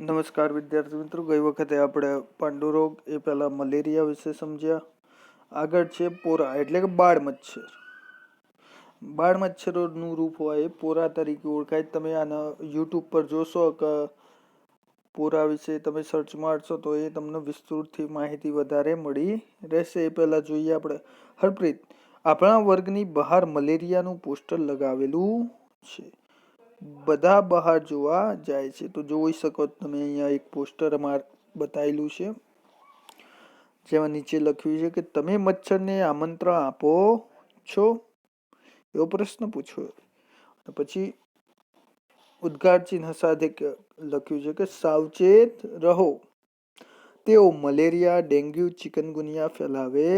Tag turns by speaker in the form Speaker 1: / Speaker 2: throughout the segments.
Speaker 1: નમસ્કાર વિદ્યાર્થી મિત્રો, ગઈ વખતે આપણે પાંડુ રોગ એ પહેલા મલેરિયા વિશે સમજ્યા. આગળ છે પોરા એટલે કે બાળ મચ્છર. બાળ મચ્છરોનું રૂપ હોય એ પોરા તરીકે ઓળખાય. તમે આના યુટ્યુબ પર જોશો કે પોરા વિશે તમે સર્ચ મારશો તો એ તમને વિસ્તૃતથી માહિતી વધારે મળી રહેશે. એ પહેલા જોઈએ આપણે. હરપ્રીત, આપણા વર્ગની બહાર મલેરિયાનું પોસ્ટર લગાવેલું છે. બધા બહાર જોવા જાય છે. તો જોઈ શકો તમે અહીંયા એક પોસ્ટર બતાવેલું છે જેમાં નીચે લખ્યું છે કે તમે મચ્છરને આમંત્રણ આપો છો, એવો પ્રશ્ન પૂછ્યો. પછી ઉદ્ગાર ચિહ્ન સાથે લખ્યું છે કે સાવચેત રહો, તેઓ મલેરિયા, ડેન્ગ્યુ, ચિકનગુનિયા ફેલાવે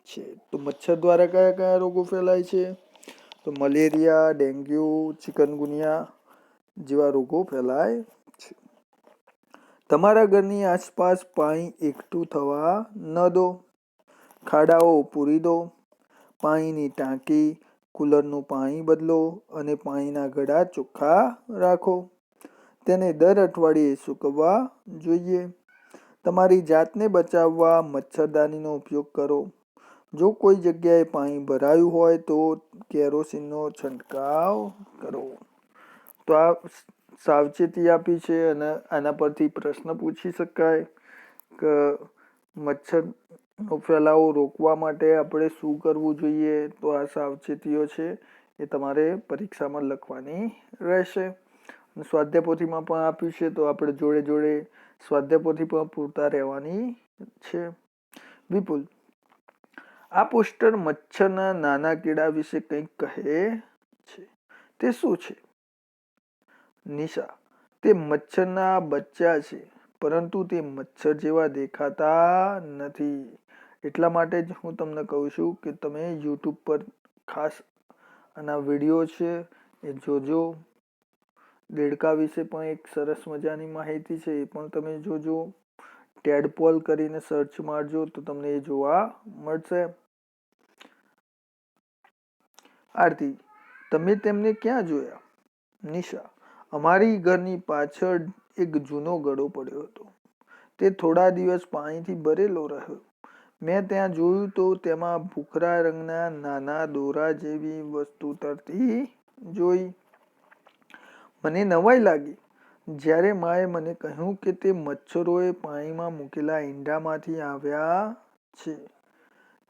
Speaker 1: છે. તો મચ્છર દ્વારા કયા કયા રોગો ફેલાય છે? તો મલેરિયા, ડેન્ગ્યુ, ચિકનગુનિયા જેવા રોગો ફેલાય છે. તમારા ઘરની આસપાસ પાણી એકઠું થવા ન દો. ખાડાઓ પૂરી દો. પાણીની ટાંકી, કુલરનું પાણી બદલો અને પાણીના ગળા ચોખ્ખા રાખો. તેને દર અઠવાડિયે સૂકવવા જોઈએ. તમારી જાતને બચાવવા મચ્છરદાનીનો ઉપયોગ કરો. જો કોઈ જગ્યાએ પાણી ભરાયું હોય તો કેરોસીનનો છંટકાવ કરો. તો આ સાવચેતી આપી છે અને આના પરથી પ્રશ્ન પૂછી શકાય કે મચ્છરનો ફેલાવો રોકવા માટે આપણે શું કરવું જોઈએ. તો આ સાવચેતીઓ છે એ તમારે પરીક્ષામાં લખવાની રહેશે. સ્વાધ્યાય પોથીમાં પણ આપ્યું છે તો આપણે જોડે જોડે સ્વાધ્યાય પોથી પણ પૂરતા રહેવાની છે. વિપુલ, આ પોસ્ટર મચ્છરના નાના કીડા વિશે કંઈક કહે છે. તે શું છે? નિશા, તે મચ્છરના બચ્ચા છે, પરંતુ તે મચ્છર જેવા દેખાતા નથી. એટલા માટે જ હું તમને કહું છું કે તમે યુટ્યુબ પર ખાસ આના વિડીયો છે એ જોજો. દેડકા વિશે પણ એક સરસ મજાની માહિતી છે, એ પણ તમે જોજો. ટેડપોલ કરીને સર્ચ મારજો તો તમને એ જોવા મળશે. આરતી, તમે તેમને ક્યાં જોયા? નિશા, અમારી ઘરની પાછળ એક જૂનો ગળો પડ્યો હતો. તે થોડા દિવસ પાણીથી ભરેલો રહ્યો. મેં ત્યાં જોયું તો તેમાં ભૂખરા રંગના નાના દોરા જેવી વસ્તુ તરતી જોઈ. મને નવાઈ લાગી જ્યારે માએ મને કહ્યું કે તે મચ્છરોએ પાણીમાં મૂકેલા ઈંડામાંથી આવ્યા છે.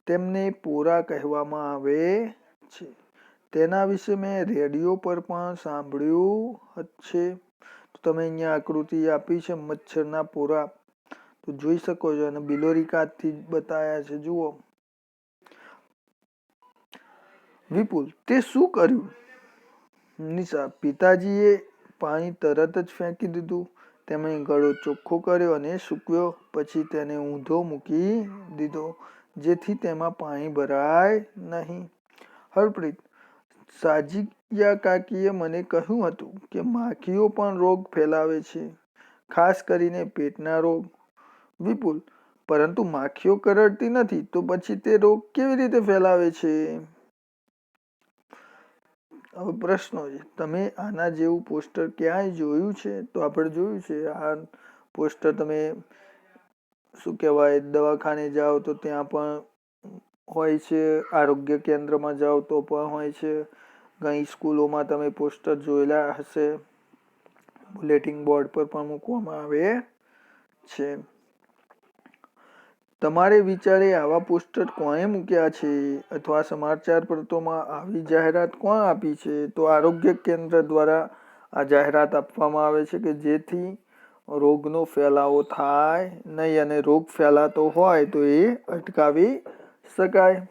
Speaker 1: તેમને પોરા કહેવામાં આવે છે. તેના વિશે મેં રેડિયો પર પણ સાંભળ્યું છે. તો તમે અહીંયા આકૃતિ આપી છે મચ્છરના પોરા, તો જોઈ શકો છો. અને બિલોરી કાચથી બતાવ્યા છે, જુઓ. વિપુલ, તે શું કર્યું? નિશા, પિતાજીએ પાણી તરત જ ફેંકી દીધું. તેમણે ગળો ચોખ્ખો કર્યો અને સૂકવ્યો. પછી તેને ઊંધો મૂકી દીધો જેથી તેમાં પાણી ભરાય નહીં. હરપ્રીત, સાજીયા કાકીએ મને કહ્યું હતું કે માખીઓ પણ રોગ ફેલાવે છે, ખાસ કરીને પેટના રોગ. વિપુલ, પરંતુ માખીઓ કરડતી નથી, તો પછી તે રોગ કેવી રીતે ફેલાવે છે? હવે પ્રશ્નો છે. તમે આના જેવું પોસ્ટર ક્યાંય જોયું છે? તો આપણે જોયું છે આ પોસ્ટર. તમે શું કહેવાય, દવાખાને જાઓ તો ત્યાં પણ હોય છે, આરોગ્ય કેન્દ્રમાં જાઓ તો પણ હોય છે, ઘણી સ્કૂલોમાં તમે પોસ્ટર જોયેલા હશે. બુલેટિન બોર્ડ પર પણ મૂકવામાં આવે છે. તમારે વિચારે આવા પોસ્ટર કોણે મૂક્યા છે અથવા સમાચાર પત્રોમાં આવી જાહેરાત કોણ આપી છે? તો આરોગ્ય કેન્દ્ર દ્વારા આ જાહેરાત આપવામાં આવે છે કે જેથી રોગનો ફેલાવો થાય નહીં અને રોગ ફેલાતો હોય તો એ અટકાવી શકાય.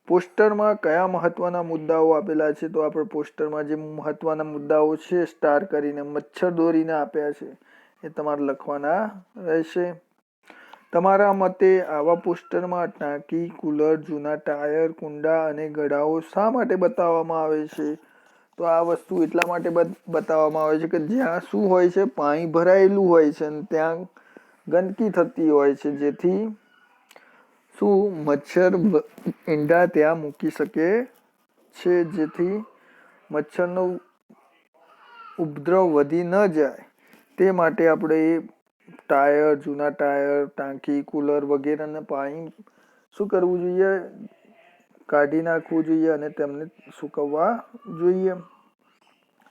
Speaker 1: પોસ્ટરમાં કયા મહત્વના મુદ્દાઓ આપેલા છે? તો આપણે પોસ્ટરમાં જે મહત્વના મુદ્દાઓ છે સ્ટાર કરીને મચ્છર દોરીને આપ્યા છે એ તમારે લખવાના રહેશે. તમારા મતે આવા પોસ્ટરમાં ટાંકી, કુલર, જૂના ટાયર, કુંડા અને ગળાઓ શા માટે બતાવવામાં આવે છે? તો આ વસ્તુ એટલા માટે બતાવવામાં આવે છે કે જ્યાં શું હોય છે, પાણી ભરાયેલું હોય છે અને ત્યાં ગંદકી થતી હોય છે, જેથી શું મચ્છર ઈંડા ત્યાં મૂકી શકે છે, જેથી મચ્છરનો ઉપદ્રવ વધી ન જાય તે માટે આપણે ટાયર, જૂના ટાયર, ટાંકી, કુલર વગેરેને પાણી શું કરવું જોઈએ? કાઢી નાખવું જોઈએ અને તેમને સૂકવવા જોઈએ.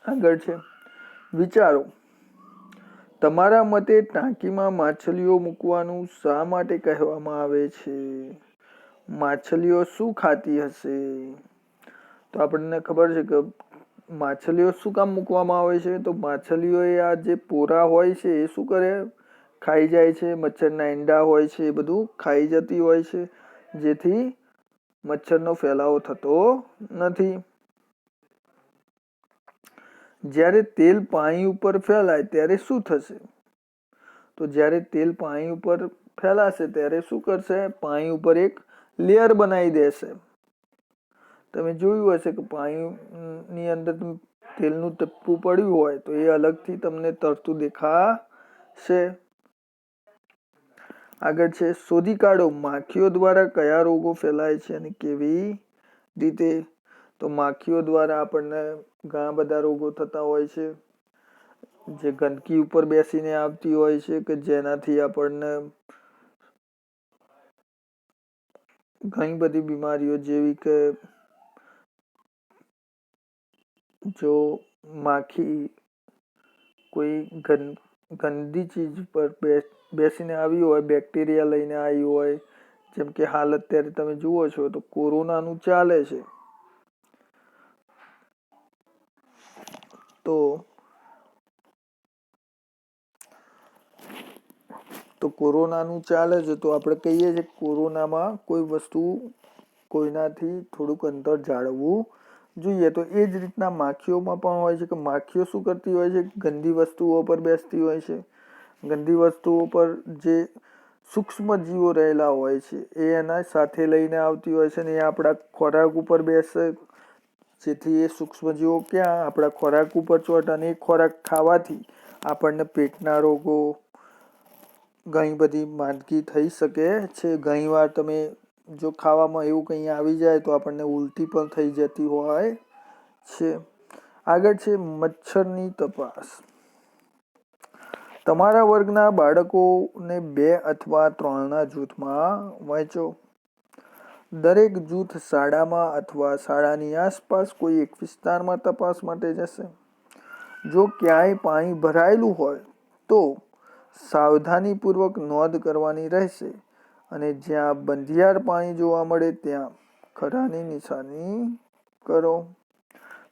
Speaker 1: આગળ છે વિચારો. તમારા મતે ટાંકીમાં માછલીઓ મૂકવાનું શા માટે કહેવામાં આવે છે? માછલીઓ શું ખાતી હશે? તો આપણને ખબર છે કે માછલીઓ શું કામ મૂકવામાં આવે છે? તો માછલીઓ આ જે પોરા હોય છે એ શું કરે? ખાઈ જાય છે. મચ્છરના ઈંડા હોય છે એ બધું ખાઈ જતી હોય છે, જેથી મચ્છરનો ફેલાવો થતો નથી. જ્યારે તેલ પાણી ઉપર ફેલાય ત્યારે શું થશે? તો જ્યારે તેલ પાણી ઉપર ફેલાશે ત્યારે શું કરશે? પાણી ઉપર એક લેયર બનાવી દેશે. તમે જોયું હશે કે પાણીની અંદર તેલનું ટપકું પડ્યું હોય તો એ અલગથી તમને તરતું દેખાશે. આગળ છે શોધી કાઢો, માખીઓ દ્વારા કયા રોગો ફેલાય છે અને કેવી રીતે? તો માખીઓ દ્વારા આપણને ઘણા બધા રોગો થતા હોય છે, જે ગંદકી ઉપર બેસીને આવતી હોય છે, કે જેનાથી આપણને ઘણી બધી બીમારીઓ, જેવી કે જો માખી કોઈ ગંદી ચીજ પર બેસીને આવી હોય, બેક્ટેરિયા લઈને આવી હોય, જેમ કે હાલ અત્યારે તમે જુઓ છો તો કોરોનાનું ચાલે છે, તો કોરોનાનું ચાલે છે તો આપણે કહીએ છીએ કોરોનામાં કોઈ વસ્તુ કોઈનાથી થોડુંક અંતર જાળવવું જોઈએ. તો એ જ રીતના માખીઓમાં પણ હોય છે કે માખીઓ શું કરતી હોય છે? ગંદી વસ્તુઓ પર બેસતી હોય છે. ગંદી વસ્તુઓ પર જે સૂક્ષ્મ જીવો રહેલા હોય છે એ એના સાથે લઈને આવતી હોય છે, ને એ આપણા ખોરાક ઉપર બેસે, જેથી એ સૂક્ષ્મજીવો ક્યાં? આપણા ખોરાક ઉપર ચોંટે, અને એ ખોરાક ખાવાથી આપણને પેટના રોગો, ઘણી બધી માંદગી થઈ શકે છે. ઘણીવાર તમે જો ખાવામાં એવું કંઈ આવી જાય તો આપણને ઉલટી પણ થઈ જતી હોય છે. આગળ છે મચ્છરની તપાસ. તમારા વર્ગના બાળકોને 2 અથવા 3ના જૂથમાં વહેંચો. દરેક જૂથ શાળામાં અથવા શાળાની આસપાસ કોઈ એક વિસ્તારમાં તપાસ માટે જશે. જો ક્યાંય પાણી ભરાયેલું હોય તો સાવધાનીપૂર્વક નોંધ કરવાની રહેશે, અને જ્યાં બંધિયાર પાણી જોવા મળે ત્યાં ખરાની નિશાની કરો.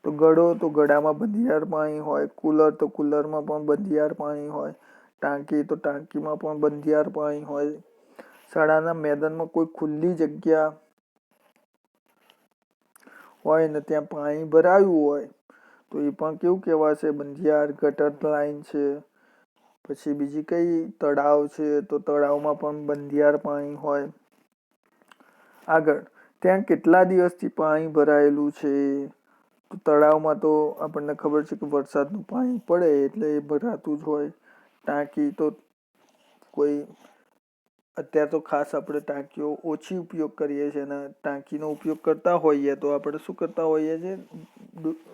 Speaker 1: તો ગળો તો ગળામાં બંધિયાર પાણી હોય, કુલર તો કુલરમાં પણ બંધિયાર પાણી હોય, ટાંકી તો ટાંકીમાં પણ બંધિયાર પાણી હોય. શાળાના મેદાનમાં કોઈ ખુલ્લી જગ્યા હોય ને ત્યાં પાણી ભરાયું હોય તો એ પણ કેવું કહેવાશે? બંધિયાર. ગટર લાઈન છે, પછી બીજી કઈ? તળાવ છે તો તળાવમાં પણ બંધિયાર પાણી હોય. આગળ, ત્યાં કેટલા દિવસથી પાણી ભરાયેલું છે? તો તળાવમાં તો આપણને ખબર છે કે વરસાદનું પાણી પડે એટલે એ ભરાતું જ હોય. ટાંકી તો કોઈ અત્યારે તો ખાસ આપણે ટાંકીઓ ઓછી ઉપયોગ કરીએ છીએ, અને ટાંકીનો ઉપયોગ કરતા હોઈએ તો આપણે શું કરતા હોઈએ છીએ?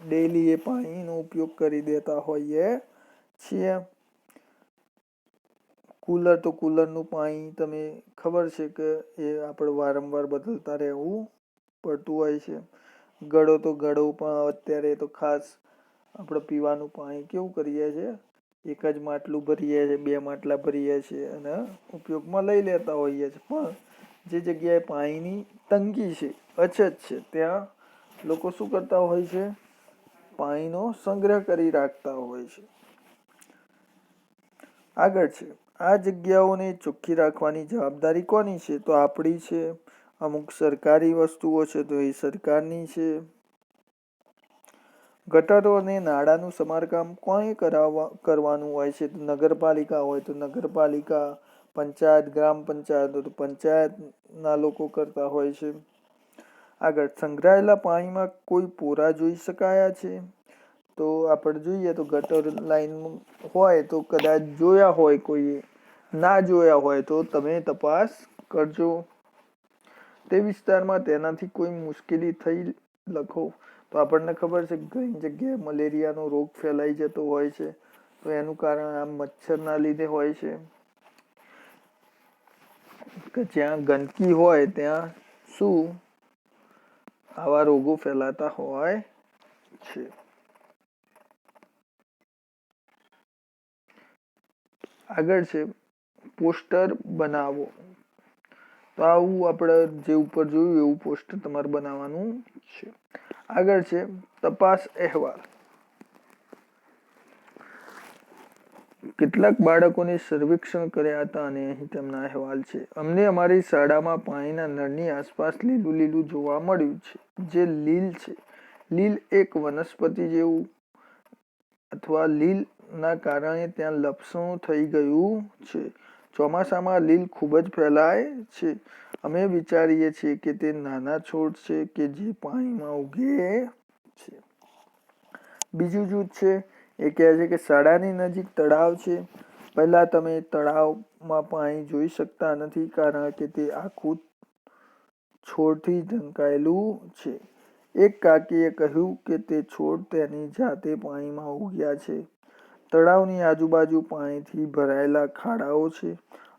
Speaker 1: ડેઈલી એ પાણીનો ઉપયોગ કરી દેતા હોઈએ છીએ. કુલર તો કુલરનું પાણી તમે ખબર છે કે એ આપણે વારંવાર બદલતા રહેવું પડતું હોય છે. ગળો તો ગળો પણ અત્યારે તો ખાસ આપણે પીવાનું પાણી કેવું કરીએ છીએ? એક જ માટલું ભરીએ છીએ, 2 માટલા ભરીએ છીએ અને ઉપયોગમાં લઈ લેતા હોઈએ છીએ. પણ જે જગ્યાએ પાણીની તંગી છે, અછત છે, ત્યાં લોકો શું કરતા હોય છે? પાણીનો સંગ્રહ કરી રાખતા હોય છે. આગળ છે આ જગ્યાઓને ચોખ્ખી રાખવાની જવાબદારી કોની છે? તો આપણી છે. અમુક સરકારી વસ્તુઓ છે તો એ સરકારની છે. ગટરો અને નાળાનું સમારકામ કોણે કરવાનું હોય છે? તો નગરપાલિકા હોય તો નગરપાલિકા, પંચાયત, ગ્રામ પંચાયત હોય તો પંચાયતના લોકો કરતા હોય છે. આગળ, સંગ્રહાયેલા પાણીમાં કોઈ પોરા જોઈ શકાયા છે? તો આપણે જોઈએ તો ગટર લાઈન હોય તો કદાચ જોયા હોય કોઈએ, ના જોયા હોય તો તમે તપાસ કરજો. તે વિસ્તારમાં તેનાથી કોઈ મુશ્કેલી થઈ લખો. તો આપણને ખબર છે કે ઘણી જગ્યાએ મલેરિયાનો રોગ ફેલાઈ જતો હોય છે, તો એનું કારણ આ મચ્છરના લીધે હોય છે કે જ્યાં ગંદકી હોય ત્યાં શું આવા રોગો ફેલાતા હોય છે. આગળ છે પોસ્ટર બનાવો. તો આવું આપણે જે ઉપર જોયું એવું પોસ્ટર તમારે બનાવવાનું છે. આગળ છે તપાસ અહેવાલ. કેટલાક બાળકોને સર્વેક્ષણ કર્યા હતા અને અહીં તેમના અહેવાલ છે. અમને અમારી શાળામાં પાણીના નળની આસપાસ લીલું લીલું જોવા મળ્યું છે. જે લીલ છે, લીલ એક વનસ્પતિ જેવું અથવા લીલ ના કારણે ત્યાં લપસણું થઈ ગયું છે. ચોમાસામાં લીલ ખૂબ જ ફેલાય છે. અમે વિચારીએ છીએ કે તે નાના છોડ છે કે જે પાણીમાં ઉગે છે. બીજું જૂથ છે એ કહે છે કે શાળાની નજીક તળાવ છે. પહેલા તમે તળાવમાં પાણી જોઈ શકતા નથી કારણ કે તે આખું છોડથી ઢંકાયેલું છે. એક કાકીએ કહ્યું કે તે છોડ તેની જાતે પાણીમાં ઉગ્યા છે. તળાવની આજુબાજુ પાણીથી ભરાયેલા ખાડાઓ છે.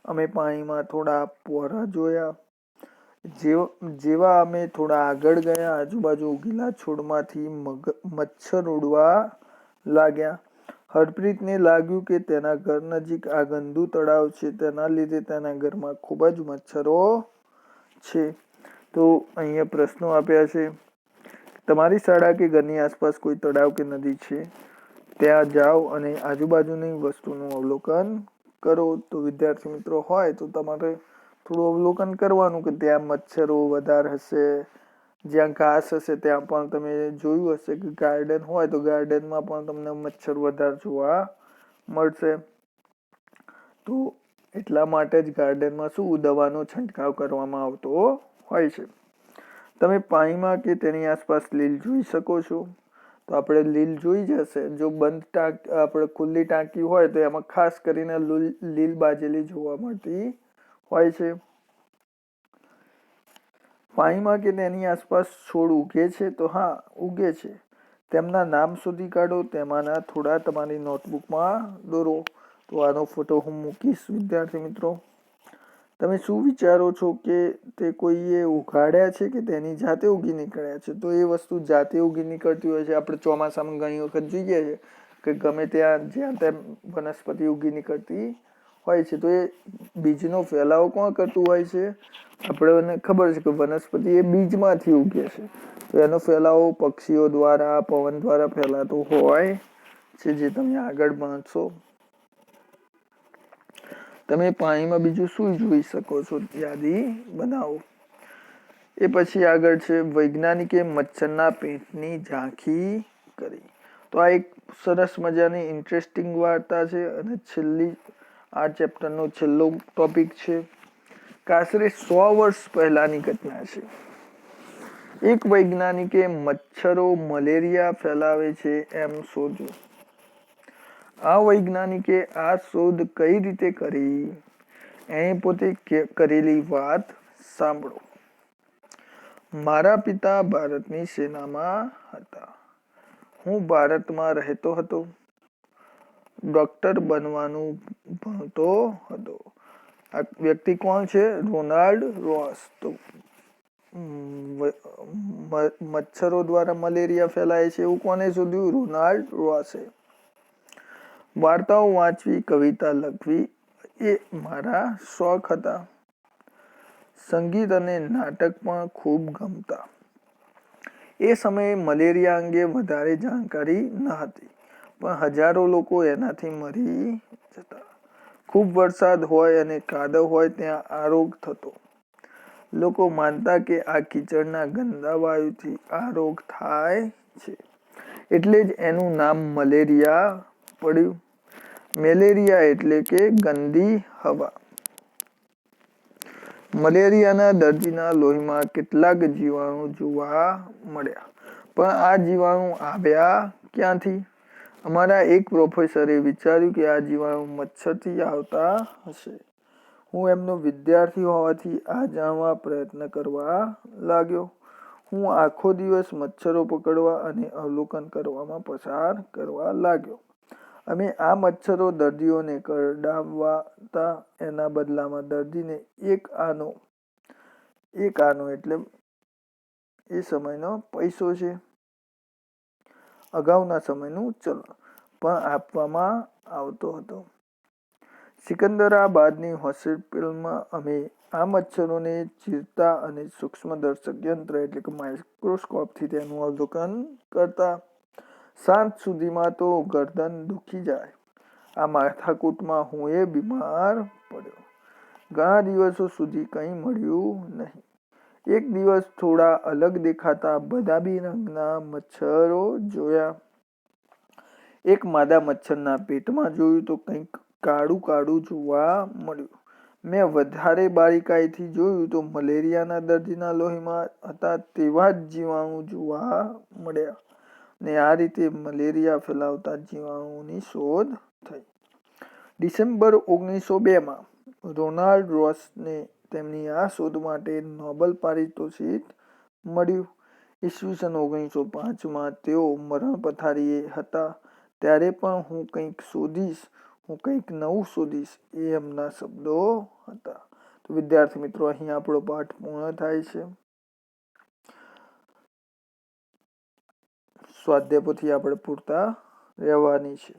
Speaker 1: અમે પાણીમાં થોડા પોરા જોયા. જેવા અમે થોડા આગળ ગયા આજુબાજુ ઉગેલા છોડમાંથી મચ્છર ઉડવા લાગ્યા. હરપ્રીતને લાગ્યું કે તેના ઘર નજીક આ ગંદુ તળાવ છે. તેના લીધે તેના ઘરમાં ખૂબ જ મચ્છરો છે. તો અહીંયા પ્રશ્નો આપ્યા છે. તમારી શાળા કે ઘરની આસપાસ કોઈ તળાવ કે નદી છે, ત્યાં જાઓ અને આજુબાજુની વસ્તુનું અવલોકન કરો. તો વિદ્યાર્થી મિત્રો હોય તો તમારે થોડું અવલોકન કરવાનું કે ત્યાં મચ્છરો વધારે હશે, જ્યાં ઘાસ હશે ત્યાં પણ તમે જોયું હશે કે ગાર્ડન હોય તો ગાર્ડનમાં પણ તમને મચ્છર વધારે જોવા મળશે. તો એટલા માટે જ ગાર્ડનમાં શું દવાનો છંટકાવ કરવામાં આવતો હોય છે. તમે પાણીમાં કે તેની આસપાસ લીલ જોઈ શકો છો. તો આપણે લીલ જોઈ જશે. જો બંધ આપણે ખુલ્લી ટાંકી હોય તો એમાં ખાસ કરીને લીલ બાજેલી જોવા મળતી હોય છે. પાણીમાં કે તેની આસપાસ છોડ ઉગે છે. તો હા, ઉગે છે. તેમના નામ શોધી કાઢો. તેમાંના થોડા તમારી નોટબુકમાં દોરો. તો આનો ફોટો હું મૂકીશ વિદ્યાર્થી મિત્રો. તમે શું વિચારો છો કે તે કોઈએ ઉગાડ્યા છે કે તેની જાતે ઉગી નીકળ્યા છે? તો એ વસ્તુ જાતે ઉગી નીકળતી હોય છે. આપણે ચોમાસામાં ઘણી વખત જોઈએ છે કે ગમે ત્યાં જ્યાં ત્યાં વનસ્પતિ ઉગી નીકળતી હોય છે. તો એ બીજનો ફેલાવો કોણ કરતું હોય છે? આપણને ખબર છે કે વનસ્પતિ એ બીજમાંથી ઉગે છે. તો એનો ફેલાવો પક્ષીઓ દ્વારા, પવન દ્વારા ફેલાતો હોય છે, જે તમે આગળ ભણશો. તમે પાણીમાં બીજું શું જોઈ શકો છો? યાદી બનાવો. એ પછી આગળ છે વૈજ્ઞાનિકે મચ્છરના પેટની ઝાંખી કરી. તો આ એક સરસ મજાની ઇન્ટરેસ્ટિંગ વાર્તા છે અને છેલ્લી આ ચેપ્ટરનો છેલ્લો ટોપિક છે. આશરે 100 વર્ષ પહેલાની ઘટના છે. એક વૈજ્ઞાનિકે મચ્છરો મલેરિયા ફેલાવે છે એમ શોધ્યું. આ વૈજ્ઞાનિકે આ શોધ કઈ રીતે કરી? એણે પોતે કરેલી વાત સાંભળો. મારા પિતા ભારતની સેનામાં હતા. હું ભારતમાં રહેતો હતો. ડોક્ટર બનવાનું ભણતો હતો. આ વ્યક્તિ કોણ છે? Ronald Ross. તો મચ્છરો દ્વારા મલેરિયા ફેલાય છે એવું કોને શોધ્યું? રોનાલ્ડ રોસે. વાર્તાઓ વાંચવી, કવિતા લખવી એ મારા શોખ હતા. સંગીત અને નાટક પણ ખૂબ ગમતા. એ સમયે મલેરિયા અંગે વધારે જાણકારી ન હતી, પણ હજારો લોકો એનાથી મરી જતા. ખૂબ વરસાદ હોય અને કાદવ હોય ત્યાં આ રોગ થતો. લોકો માનતા કે આ કીચડના ગંદા વાયુથી આ રોગ થાય છે, એટલે જ એનું નામ મલેરિયા પડ્યું. મેલેરિયા એટલે કે ગંદી હવા. મલેરિયાના દર્દીના લોહીમાં કેટલાક જીવાણુ જોવા મળ્યા. પણ આ જીવાણુ આવ્યા ક્યાંથી? અમારા એક પ્રોફેસરે વિચાર્યું કે આ જીવાણુ મચ્છરથી આવતા હશે. હું એમનો વિદ્યાર્થી હોવાથી આ જાણવા પ્રયત્ન કરવા લાગ્યો. હું આખો દિવસ મચ્છરો પકડવા અને અવલોકન કરવામાં પસાર કરવા લાગ્યો. અમે આ મચ્છરો દર્દીઓને કરડાવતા એના બદલામાં દર્દીને એક આનો એટલે એ સમયનો પૈસો છે, અગાઉના સમયનું ચલણ પણ આપવામાં આવતો હતો. સિકંદરાબાદની હોસ્પિટલમાં અમે આ મચ્છરોને ચીરતા અને સૂક્ષ્મદર્શક યંત્ર એટલે કે માઇક્રોસ્કોપથી તેનું અવલોકન કરતા. સાંજ સુધીમાં તો ગરદન દુખી જાય. આ માથાકૂટમાં હું બીમાર પડ્યો. ઘણા દિવસો સુધી કંઈ મળ્યું નહીં. એક દિવસ થોડા અલગ દેખાતા બદામી રંગના મચ્છરો જોયા. એક માદા મચ્છરના પેટમાં જોયું તો કંઈક કાળું કાળું જોવા મળ્યું. મેં વધારે બારીકાઈથી જોયું તો મલેરિયાના દર્દીના લોહીમાં હતા તેવા જ જીવાણુ જોવા મળ્યા, ને આ રીતે મલેરિયા ફેલાવતા જીવાણુની શોધ થઈ. ડિસેમ્બર 1902માં રોનાલ્ડ રોસને તેમની આ શોધ માટે નોબેલ પારિતોષિક મળ્યું. ઈસવીસન 1905માં તેઓ મરણ પથારીએ હતા ત્યારે પણ હું કંઈક નવું શોધીશ એ એમના શબ્દો હતા. તો વિદ્યાર્થી મિત્રો, અહીં આપણો પાઠ પૂર્ણ થાય છે. સ્વાધ્યાય પોથી આપણે પૂરતા રહેવાની છે.